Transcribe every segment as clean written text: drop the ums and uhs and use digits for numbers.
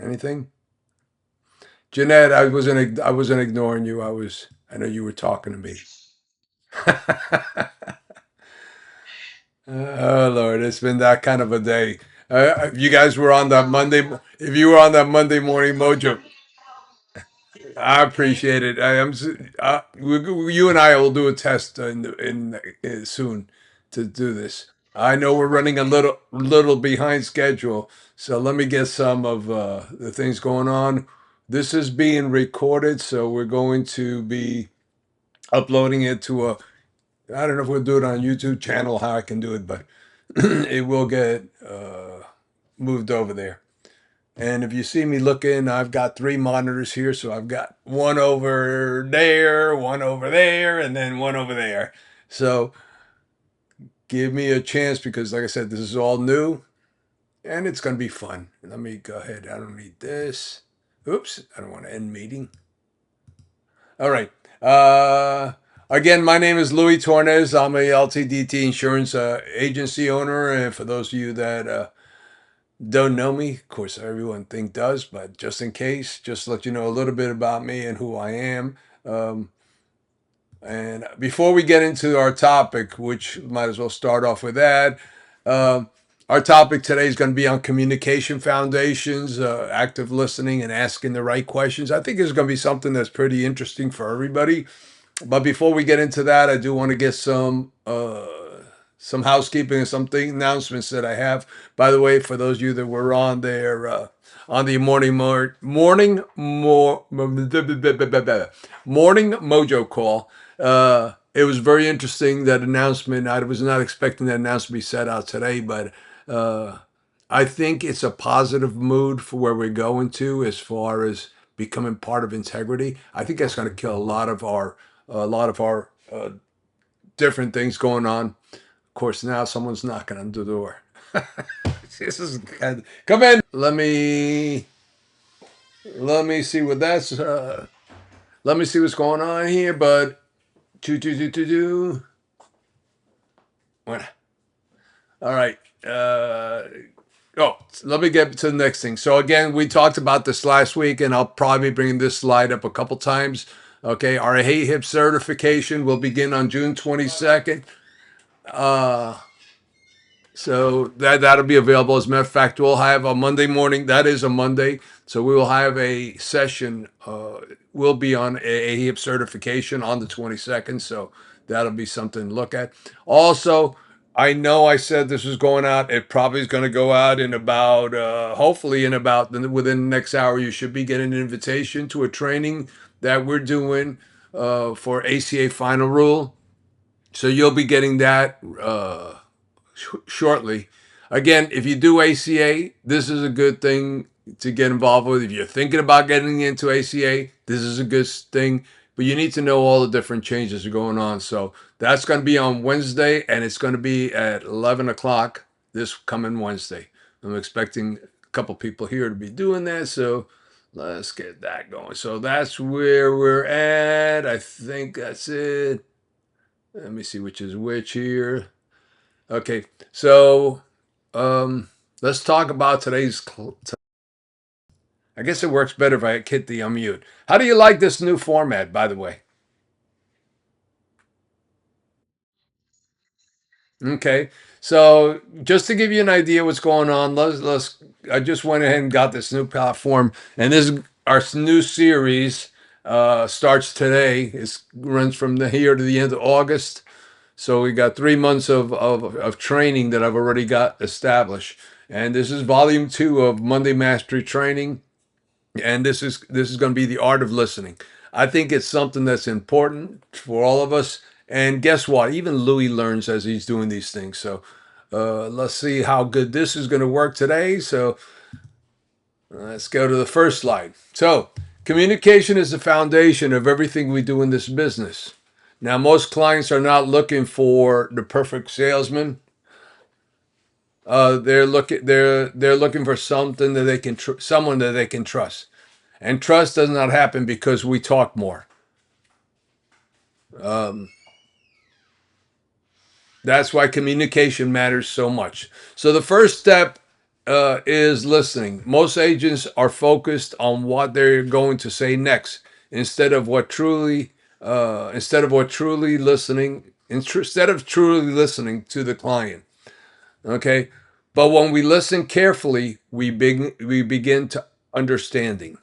Anything? Jeanette, I wasn't ignoring you. I know you were talking to me. Oh Lord, it's been that kind of a day. If you guys were on that Monday, if you were on that Monday morning mojo, I appreciate it. You and I will do a test in soon to do this. I know we're running a little behind schedule, so let me get some of the things going on. This is being recorded, so we're going to be uploading it to a. I don't know if we'll do it on YouTube channel, how I can do it, but it will get moved over there. And if you see me looking, I've got three monitors here. So I've got one over there, one over there, and then one over there. So give me a chance because, like I said, this is all new and it's going to be fun. Let me go ahead. I don't need this. Oops. I don't want to end meeting. All right. Again, my name is Louis Tornes. I'm a LTDT Insurance agency owner. And for those of you that don't know me, of course, everyone does, but just in case, just to let you know a little bit about me and who I am. Um, and before we get into our topic, which might as well start off with that, um, our topic today is going to be on communication foundations, active listening, and asking the right questions. I think it's going to be something that's pretty interesting for everybody. But before we get into that, I do want to get some housekeeping and some announcements that I have. By the way, for those of you that were on there on the morning mojo call, it was very interesting that announcement. I was not expecting that announcement to be set out today, but uh, I think it's a positive mood for where we're going to as far as becoming part of integrity. I think that's going to kill a lot of our different things going on. Of course, now someone's knocking on the door. This is come in. Let me see what that's. Let me see what's going on here. But do. All right. Let me get to the next thing. So again, we talked about this last week, and I'll probably bring this slide up a couple times. Okay, our HIP certification will begin on June 22nd. Uh, So that'll be available. As a matter of fact, we'll have a Monday morning. That is a Monday. So we will have a session. We'll be on a HIP certification on the 22nd. So that'll be something to look at. Also, I know I said this was going out. It probably is going to go out in about, hopefully in about within the next hour. You should be getting an invitation to a training that we're doing for ACA final rule. So you'll be getting that. Shortly. Again, if you do ACA, this is a good thing to get involved with. If you're thinking about getting into ACA, this is a good thing. But you need to know all the different changes that are going on. So that's going to be on Wednesday, and it's going to be at 11 o'clock this coming Wednesday. I'm expecting a couple people here to be doing that. So let's get that going. So that's where we're at. I think that's it. Let me see which is which here. Okay, so um, let's talk about today's. I guess it works better if I hit the unmute. How do you like this new format, by the way? Okay, so just to give you an idea what's going on, let's. I just went ahead and got this new platform, and this our new series starts today. It runs from the here to the end of August. So we got 3 months of training that I've already got established. And this is volume 2 of Monday Mastery training. And this is going to be the art of listening. I think it's something that's important for all of us. And guess what? Even Louis learns as he's doing these things. So let's see how good this is going to work today. So let's go to the first slide. So communication is the foundation of everything we do in this business. Now, most clients are not looking for the perfect salesman. They're looking for something that they can someone that they can trust, and trust does not happen because we talk more. Um, that's why communication matters so much. So the first step is listening. Most agents are focused on what they're going to say next instead of truly listening to the client. Okay, but when we listen carefully, we begin to understanding.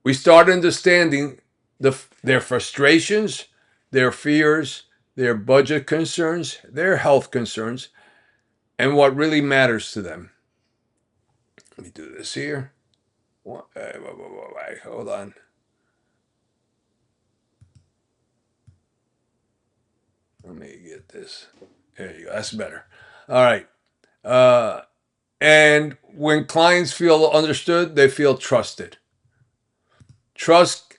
We start understanding their frustrations, their fears, their budget concerns, their health concerns, and what really matters to them. Let me do this here. Hold on. Let me get this. There you go. That's better. All right. And when clients feel understood, they feel trusted. Trust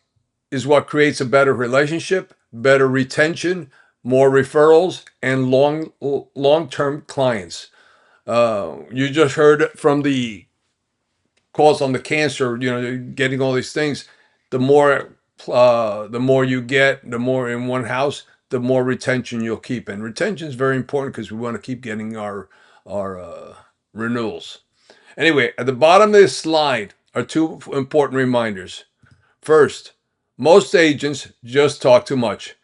is what creates a better relationship, better retention, more referrals, and long-term clients. You just heard from the calls on the cancer, getting all these things. The more you get, the more in one house, the more retention you'll keep. And retention is very important because we want to keep getting our renewals. Anyway, at the bottom of this slide are two important reminders. First, most agents just talk too much.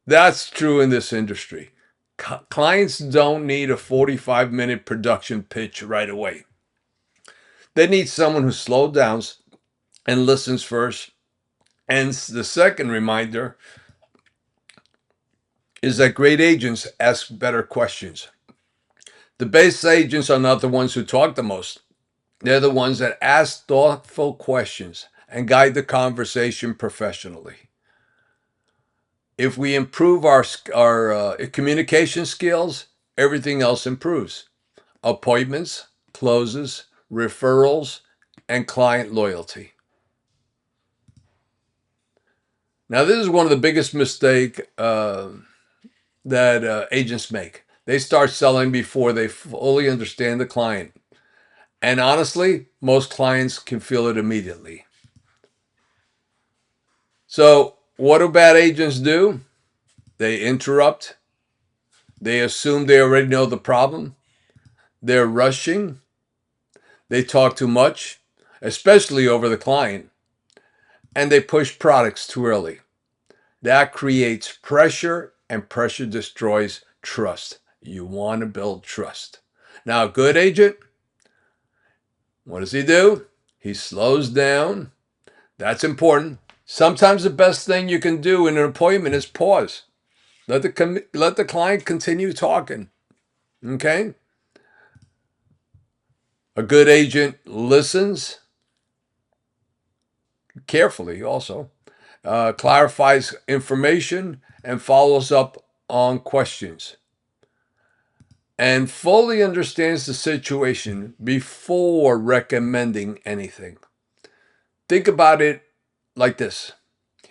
That's true in this industry. Clients don't need a 45-minute production pitch right away. They need someone who slows down and listens first. And the second reminder is that great agents ask better questions. The best agents are not the ones who talk the most. They're the ones that ask thoughtful questions and guide the conversation professionally. If we improve our communication skills, everything else improves. Appointments, closes, referrals, and client loyalty. Now, this is one of the biggest mistakes that agents make. They start selling before they fully understand the client. And honestly, most clients can feel it immediately. So, what do bad agents do? They interrupt. They assume they already know the problem. They're rushing. They talk too much, especially over the client. And they push products too early. That creates pressure, and pressure destroys trust. You want to build trust. Now, a good agent, what does he do? He slows down. That's important. Sometimes the best thing you can do in an appointment is pause. Let the client continue talking. Okay? A good agent listens carefully also, clarifies information, and follows up on questions, and fully understands the situation before recommending anything. Think about it like this.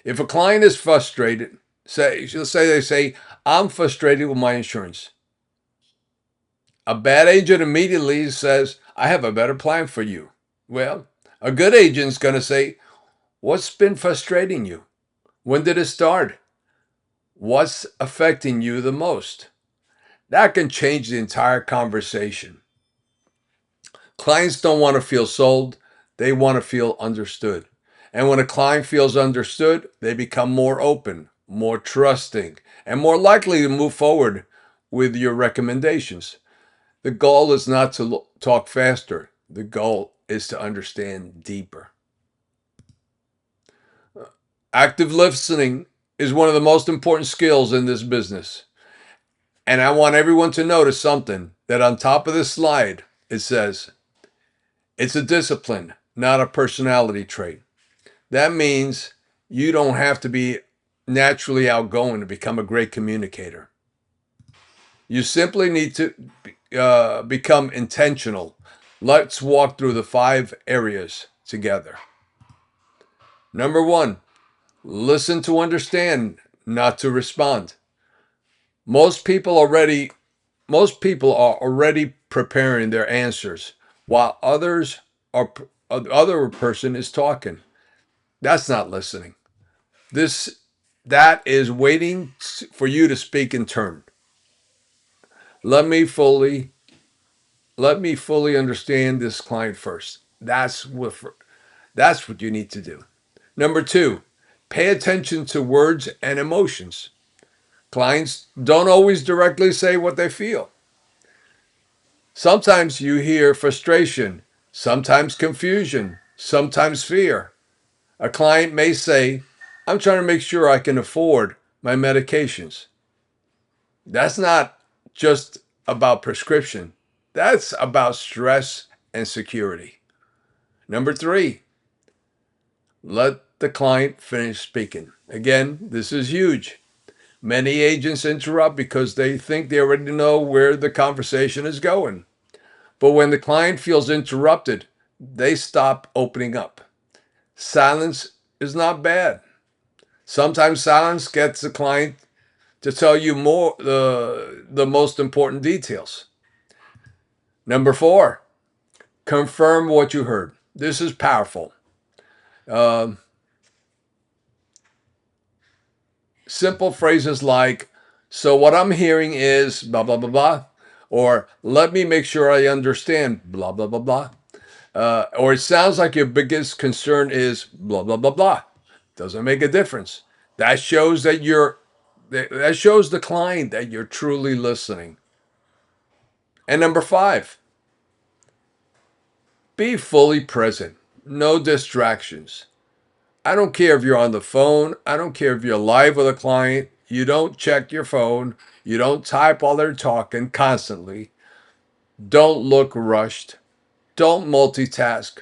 If a client is frustrated, they say, I'm frustrated with my insurance. A bad agent immediately says, I have a better plan for you. Well, a good agent is going to say, what's been frustrating you? When did it start? What's affecting you the most? That can change the entire conversation. Clients don't want to feel sold. They want to feel understood. And when a client feels understood, they become more open, more trusting, and more likely to move forward with your recommendations. The goal is not to talk faster. The goal is to understand deeper. Active listening is one of the most important skills in this business. And I want everyone to notice something that on top of this slide, it says, it's a discipline, not a personality trait. That means you don't have to be naturally outgoing to become a great communicator. You simply need to become intentional. Let's walk through the 5 areas together. Number 1, listen to understand, not to respond. Most people are already preparing their answers while other person is talking. That's not listening. That is waiting for you to speak in turn. Let me fully let me fully understand this client first. That's what you need to do. Number two, pay attention to words and emotions. Clients don't always directly say what they feel. Sometimes you hear frustration, sometimes confusion, sometimes fear. A client may say, I'm trying to make sure I can afford my medications. That's not just about prescription, that's about stress and security. Number three, let the client finish speaking. Again, this is huge. Many agents interrupt because they think they already know where the conversation is going. But when the client feels interrupted, they stop opening up. Silence is not bad. Sometimes silence gets the client to tell you more the most important details. Number four, confirm what you heard. This is powerful. Um, Simple phrases like, so what I'm hearing is blah, blah, blah, blah, or let me make sure I understand blah, blah, blah, blah. Or it sounds like your biggest concern is blah, blah, blah, blah. Doesn't make a difference. That shows that shows the client that you're truly listening. And number five, be fully present. No distractions. I don't care if you're on the phone. I don't care if you're live with a client. You don't check your phone. You don't type while they're talking constantly. Don't look rushed. Don't multitask.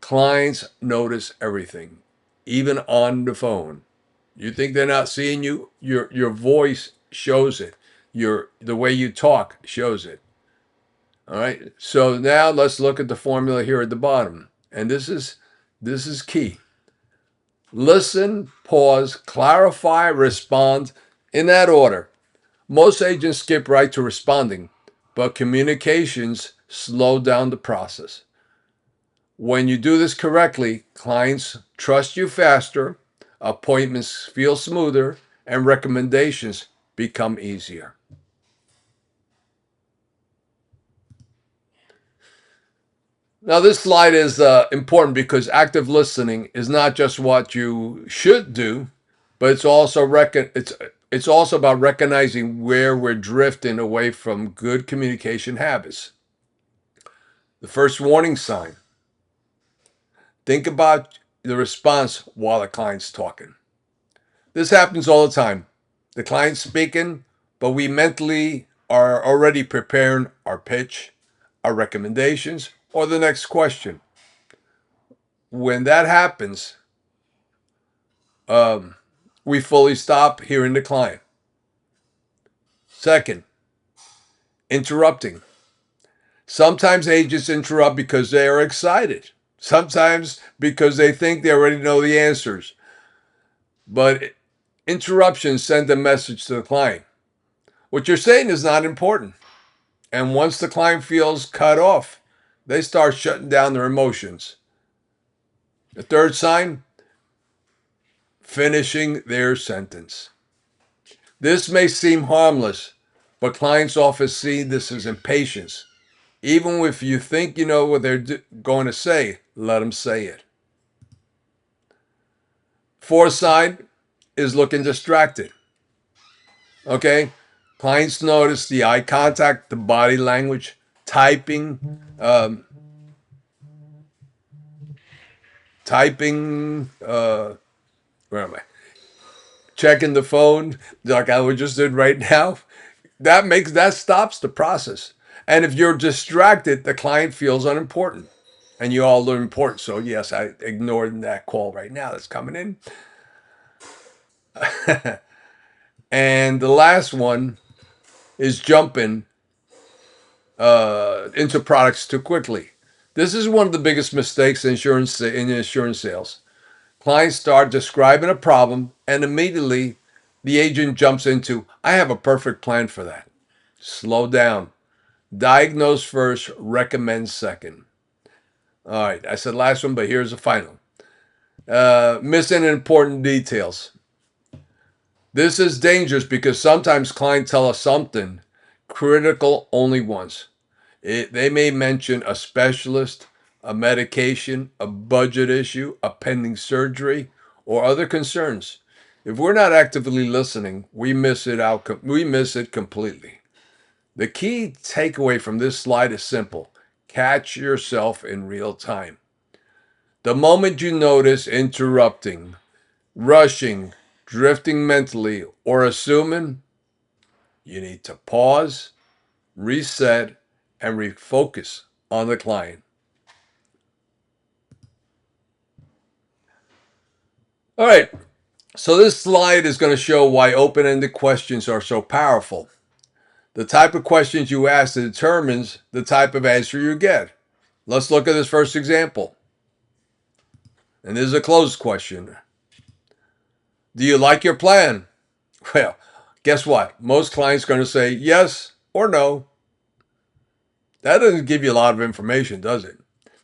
Clients notice everything, even on the phone. You think they're not seeing you? Your voice shows it. The way you talk shows it. All right. So now let's look at the formula here at the bottom. And this is key. Listen, pause, clarify, respond in that order. Most agents skip right to responding, but communications slow down the process. When you do this correctly, clients trust you faster, appointments feel smoother, and recommendations become easier. Now, this slide is important because active listening is not just what you should do, but it's also about recognizing where we're drifting away from good communication habits. The first warning sign: think about the response while the client's talking. This happens all the time. The client's speaking, but we mentally are already preparing our pitch, our recommendations, or the next question. When that happens, we fully stop hearing the client. Second, interrupting. Sometimes agents interrupt because they are excited. Sometimes because they think they already know the answers. But interruptions send a message to the client. What you're saying is not important. And once the client feels cut off, they start shutting down their emotions. The third sign: finishing their sentence. This may seem harmless, but clients often see this as impatience. Even if you think you know what they're going to say, let them say it. Fourth sign is looking distracted. Okay? Clients notice the eye contact, the body language, typing, where am I? Checking the phone, like I just did right now. That stops the process. And if you're distracted, the client feels unimportant. And you all are important. So yes, I ignored that call right now that's coming in. And the last one is jumping into products too quickly. This is one of the biggest mistakes in insurance sales. Clients start describing a problem, and immediately the agent jumps into, I have a perfect plan for that. Slow down. Diagnose first, recommend second. All right, I said last one, but here's the final. Missing important details. This is dangerous because sometimes clients tell us something critical only once. They may mention a specialist, a medication, a budget issue, a pending surgery, or other concerns. If we're not actively listening, we miss it completely. The key takeaway from this slide is simple. Catch yourself in real time. The moment you notice interrupting, rushing, drifting mentally, or assuming, you need to pause, reset, and refocus on the client. All right, so this slide is going to show why open-ended questions are so powerful. The type of questions you ask determines the type of answer you get. Let's look at this first example. And this is a closed question. Do you like your plan? Well, guess what? Most clients are going to say yes or no. That doesn't give you a lot of information, does it?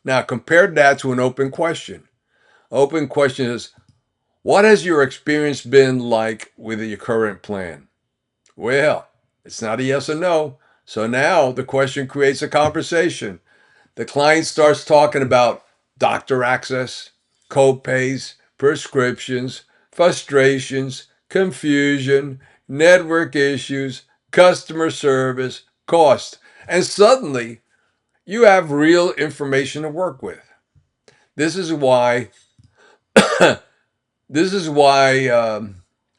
Now, compare that to an open question. Open question is, what has your experience been like with your current plan? Well, it's not a yes or no. So now the question creates a conversation. The client starts talking about doctor access, co-pays, prescriptions, frustrations, confusion, network issues, customer service, cost. And suddenly you have real information to work with. This is why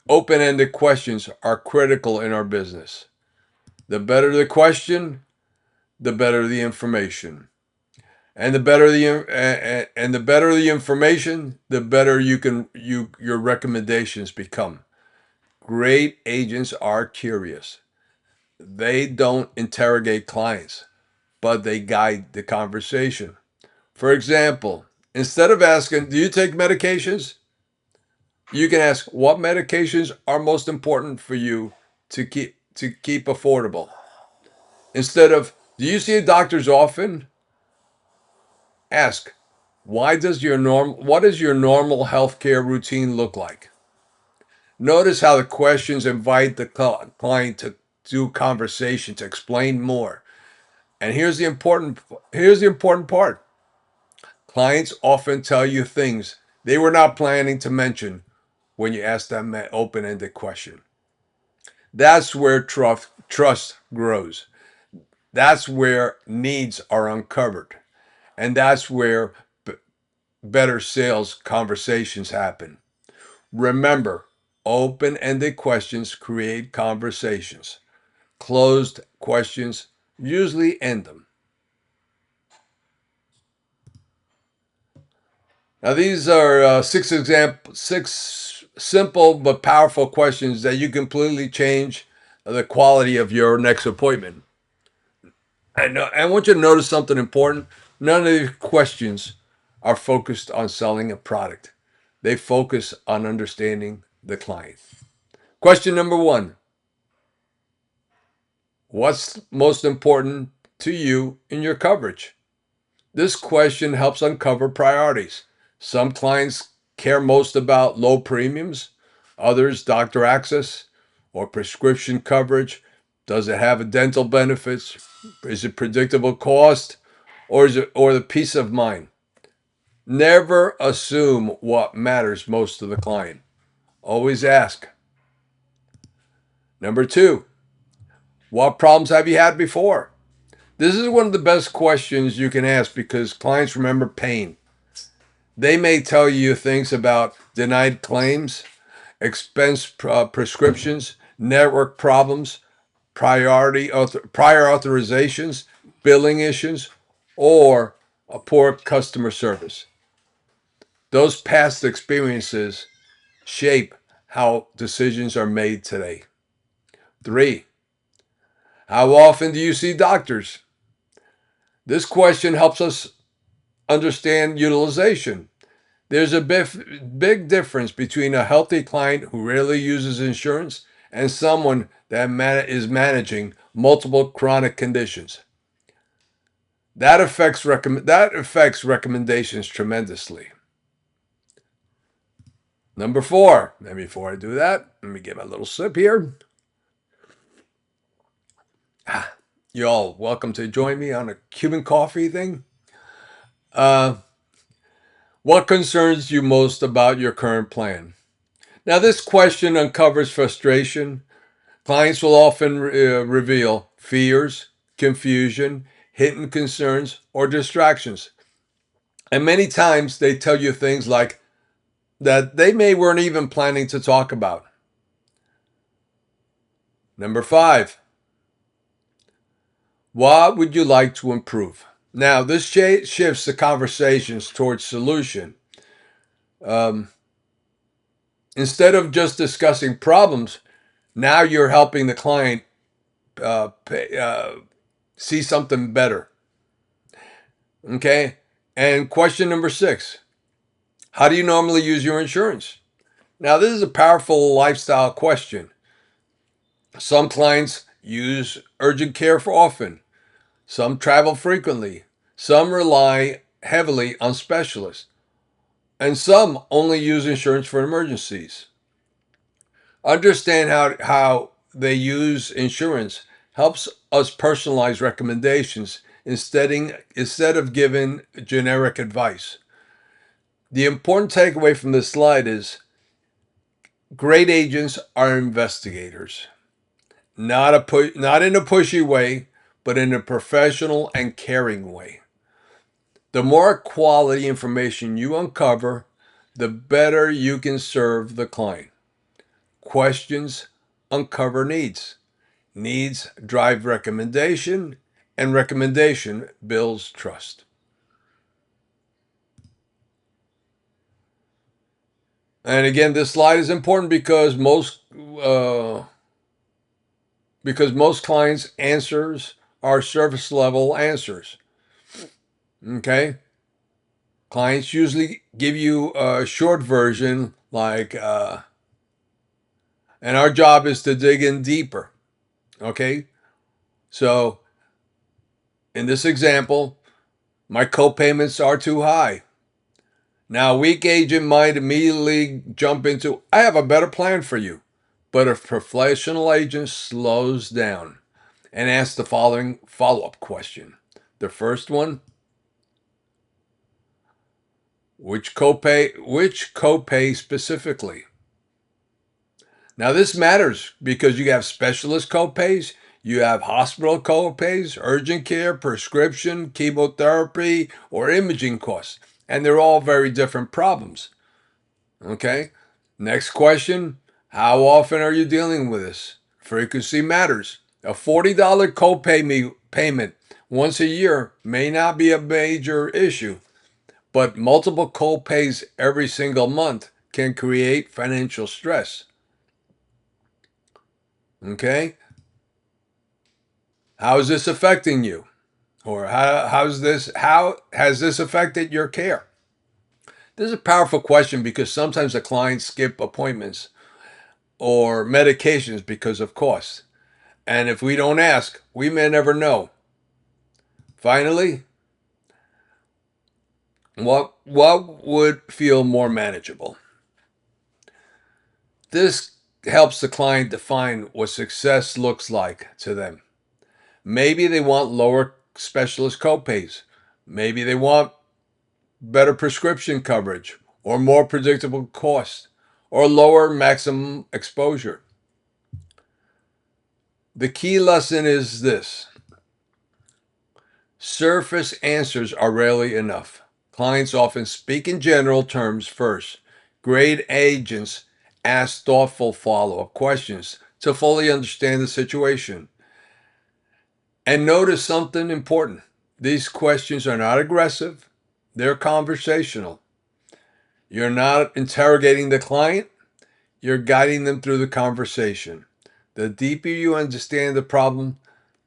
open-ended questions are critical in our business. The better the question, the better the information. And the better the information, the better your recommendations become. Great agents are curious. They don't interrogate clients, but they guide the conversation. For example, instead of asking, "Do you take medications?" you can ask, "What medications are most important for you to keep affordable?" Instead of, "Do you see doctors often?" ask, what does your normal healthcare routine look like? Notice how the questions invite the client to do conversation, to explain more. And here's the important part. Clients often tell you things they were not planning to mention when you ask them an open-ended question. That's where trust grows. That's where needs are uncovered. And that's where better sales conversations happen. Remember, open-ended questions create conversations. Closed questions usually end them. Now, these are six simple but powerful questions that you completely change the quality of your next appointment. I want you to notice something important. None of these questions are focused on selling a product. They focus on understanding the client. Question number 1. What's most important to you in your coverage? This question helps uncover priorities. Some clients care most about low premiums, others doctor access or prescription coverage. Does it have a dental benefits? Is it predictable cost? Or the peace of mind? Never assume what matters most to the client. Always ask. Number 2, what problems have you had before? This is one of the best questions you can ask because clients remember pain. They may tell you things about denied claims, expense prescriptions, network problems, prior authorizations, billing issues, or a poor customer service. Those past experiences shape how decisions are made today. 3, how often do you see doctors? This question helps us understand utilization. There's a big difference between a healthy client who rarely uses insurance and someone that is managing multiple chronic conditions. That affects recommendations tremendously. Number 4, and before I do that, let me get my little sip here. Y'all, welcome to join me on a Cuban coffee thing. Uh, what concerns you most about your current plan? Now, this question uncovers frustration. Clients will often reveal fears, confusion, hidden concerns, or distractions. And many times they tell you things like that they may weren't even planning to talk about. Number 5, what would you like to improve? Now, this shifts the conversations towards solution. Um, Instead of just discussing problems, now you're helping the client see something better. Okay? And question number 6, how do you normally use your insurance? Now, this is a powerful lifestyle question. Some clients use urgent care for often, some travel frequently, some rely heavily on specialists, and some only use insurance for emergencies. Understand how they use insurance helps us personalize recommendations instead of giving generic advice. The important takeaway from this slide is great agents are investigators, not in a pushy way, but in a professional and caring way. The more quality information you uncover, the better you can serve the client. Questions uncover needs. Needs drive recommendation, and recommendation builds trust. And again, this slide is important because most clients' answers are surface level answers. Okay, clients usually give you a short version like, and our job is to dig in deeper. Okay, so in this example, my co-payments are too high. Now, a weak agent might immediately jump into, I have a better plan for you. But a professional agent slows down and asks the following follow-up question. The first one, which copay specifically? Now, this matters because you have specialist copays, you have hospital copays, urgent care, prescription, chemotherapy, or imaging costs, and they're all very different problems. Okay. Next question. How often are you dealing with this? Frequency matters. A $40 copay payment once a year may not be a major issue, but multiple copays every single month can create financial stress. Okay. How is this affecting you? Or how has this affected your care? This is a powerful question because sometimes the clients skip appointments or medications because of cost. And if we don't ask, we may never know. Finally, what would feel more manageable? This helps the client define what success looks like to them. Maybe they want lower specialist copays. Maybe they want better prescription coverage or more predictable costs or lower maximum exposure. The key lesson is this: surface answers are rarely enough. Clients often speak in general terms first. Great agents ask thoughtful follow-up questions to fully understand the situation. And notice something important. These questions are not aggressive, they're conversational. You're not interrogating the client, you're guiding them through the conversation. The deeper you understand the problem,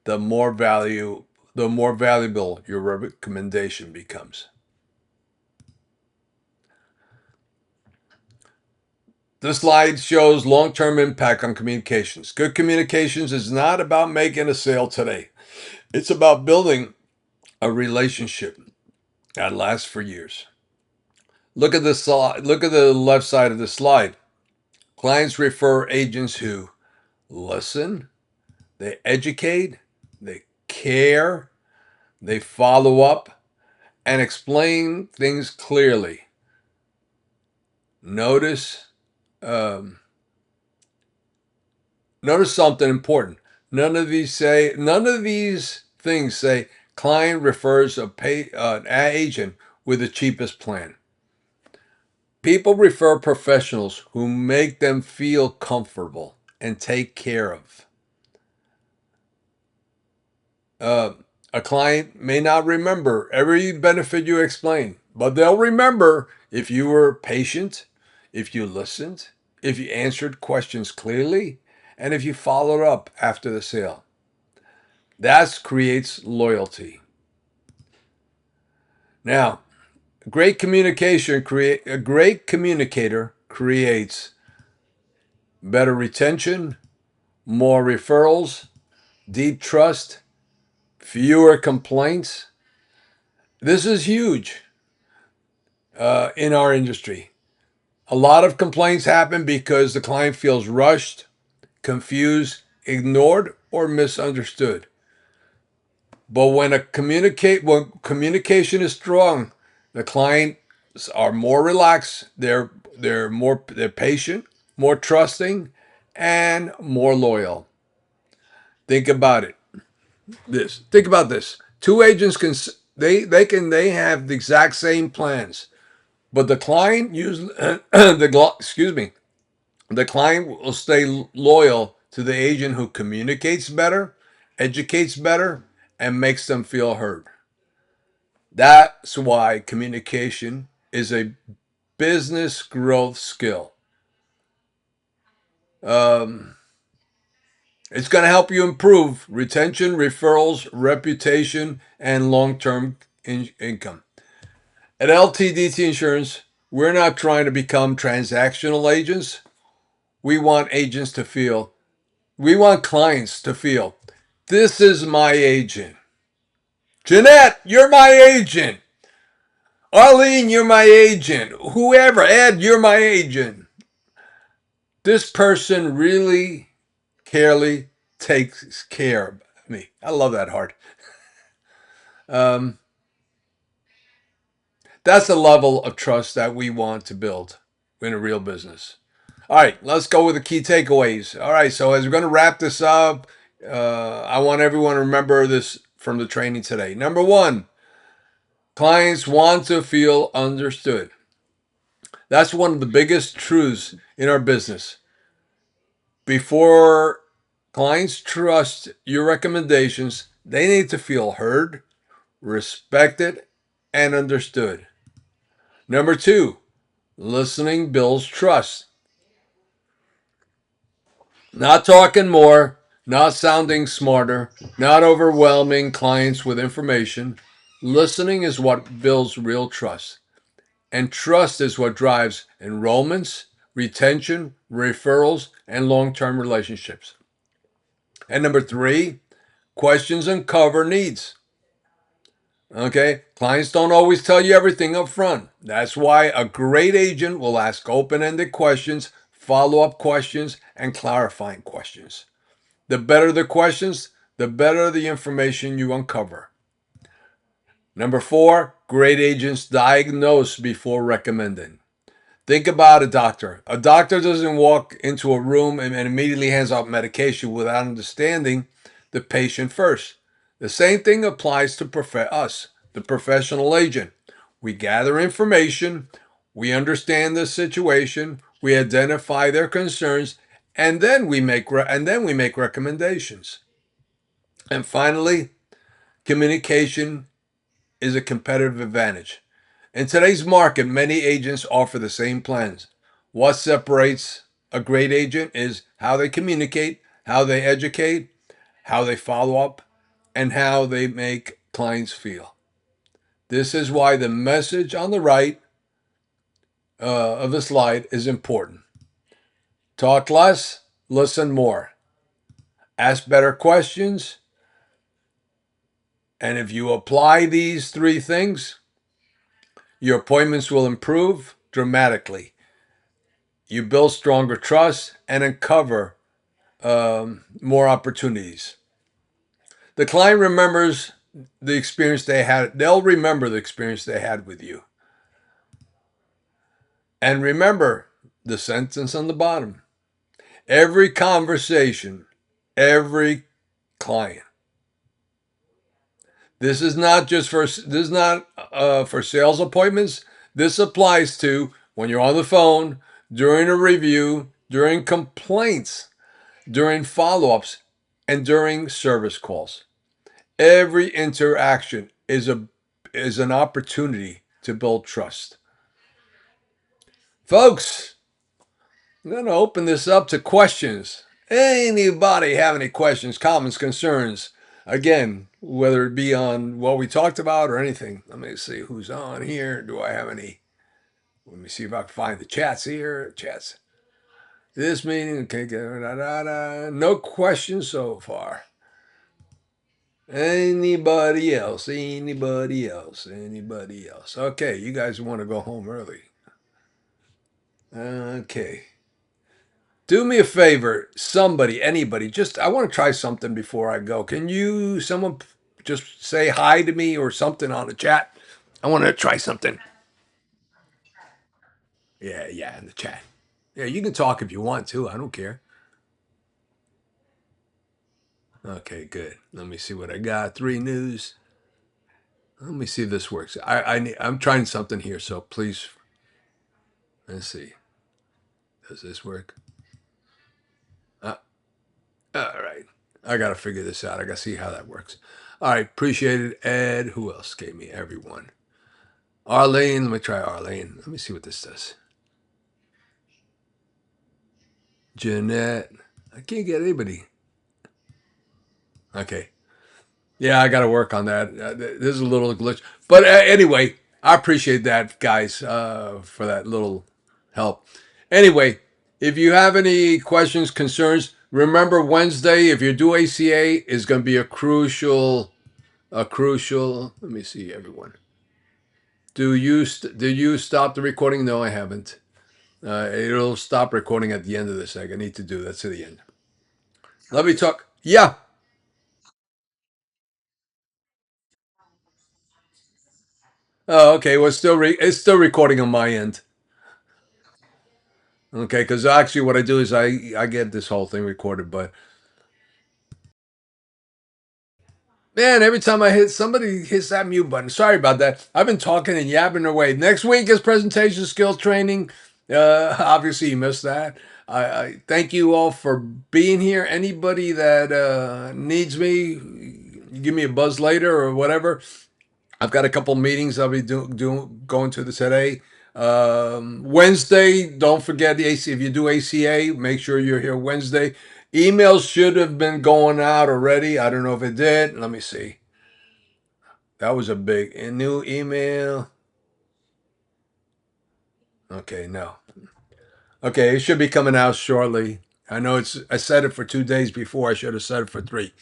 the more valuable your recommendation becomes. This slide shows long-term impact on communications. Good communications is not about making a sale today. It's about building a relationship that lasts for years. Look at this slide. Look at the left side of the slide. Clients refer agents who listen, they educate, they care, they follow up, and explain things clearly. Notice, um, notice something important. None of these things say client refers an agent with the cheapest plan. People refer professionals who make them feel comfortable and take care of. Uh, a client may not remember every benefit you explain, but they'll remember if you were patient, if you listened, if you answered questions clearly, and if you followed up after the sale. That creates loyalty. Now, a great communicator creates better retention, more referrals, deep trust, fewer complaints. This is huge in our industry. A lot of complaints happen because the client feels rushed, confused, ignored, or misunderstood. But when communication is strong, the clients are more relaxed, they're patient, more trusting, and more loyal. Think about it. Think about this. Two agents they have the exact same plans, but the client usually the client will stay loyal to the agent who communicates better, educates better, and makes them feel heard. That's why communication is a business growth skill. Um, it's going to help you improve retention, referrals, reputation, and long-term income. At LTDT Insurance, we're not trying to become transactional agents. We want agents to feel, we want clients to feel, this is my agent. Jeanette, you're my agent. Arlene, you're my agent. Whoever, Ed, you're my agent. This person really carefully takes care of me. I love that heart. Um, that's the level of trust that we want to build in a real business. All right, let's go with the key takeaways. All right, so as we're going to wrap this up, I want everyone to remember this from the training today. Number one, clients want to feel understood. That's one of the biggest truths in our business. Before clients trust your recommendations, they need to feel heard, respected, and understood. Number two, listening builds trust. Not talking more, not sounding smarter, not overwhelming clients with information. Listening is what builds real trust. And trust is what drives enrollments, retention, referrals, and long-term relationships. And number three, questions uncover needs. Okay, clients don't always tell you everything up front. That's why a great agent will ask open-ended questions, follow-up questions, and clarifying questions. The better the questions, the better the information you uncover. Number four, great agents diagnose before recommending. Think about a doctor. A doctor doesn't walk into a room and immediately hands out medication without understanding the patient first. The same thing applies to us, the professional agent. We gather information, we understand the situation, we identify their concerns, and then we make recommendations. And finally, communication is a competitive advantage. In today's market, many agents offer the same plans. What separates a great agent is how they communicate, how they educate, how they follow up, and how they make clients feel. This is why the message on the right of the slide is important. Talk less, listen more. Ask better questions. And if you apply these three things, your appointments will improve dramatically. You build stronger trust and uncover more opportunities. The client remembers the experience they had. They'll remember the experience they had with you. And remember the sentence on the bottom. Every conversation, every client. This is not just for for sales appointments. This applies to when you're on the phone, during a review, during complaints, during follow-ups, and during service calls. Every interaction is an opportunity to build trust. Folks, I'm going to open this up to questions. Anybody have any questions, comments, concerns? Again, whether it be on what we talked about or anything. Let me see who's on here. Do I have any? Let me see if I can find the chats here. Chats. This meeting, okay, no questions so far. Anybody else? Anybody else? Anybody else? Okay, you guys want to go home early. Okay. Do me a favor, somebody, anybody, just I want to try something before I go. Can someone just say hi to me or something on the chat? I want to try something. Yeah, in the chat. Yeah, you can talk if you want to. I don't care. Okay, good. Let me see what I got. 3 news. Let me see if this works. I'm trying something here, so please. Let's see. Does this work? Uh, all right. I got to figure this out. I got to see how that works. All right. Appreciate it, Ed. Who else gave me? Everyone. Arlene. Let me try Arlene. Let me see what this does. Jeanette. I can't get anybody. Okay. Yeah, I got to work on that. This is a little glitch. But anyway, I appreciate that, guys, for that little help. Anyway, if you have any questions, concerns, remember Wednesday, if you do ACA, is going to be a crucial. Let me see, everyone. Did you stop the recording? No, I haven't. It'll stop recording at the end of this. I need to do that to the end. Let me talk. Yeah. Oh, okay. Well, it's still recording on my end. Okay, because actually, what I do is I get this whole thing recorded, but man, every time I hit somebody hits that mute button. Sorry about that. I've been talking and yapping away. Next week is presentation skills training. Obviously, you missed that. I thank you all for being here. Anybody that needs me, give me a buzz later or whatever. I've got a couple meetings I'll be going to today. Wednesday, don't forget the AC. If you do ACA, make sure you're here Wednesday. Emails should have been going out already. I don't know if it did. Let me see. That was a new email. Okay, no. Okay, it should be coming out shortly. I said it for 2 days before. I should have said it for 3.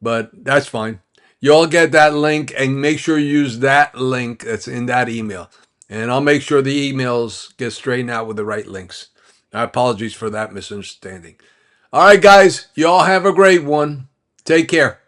But that's fine. You all get that link and make sure you use that link that's in that email. And I'll make sure the emails get straightened out with the right links. Apologies for that misunderstanding. All right, guys, you all have a great one. Take care.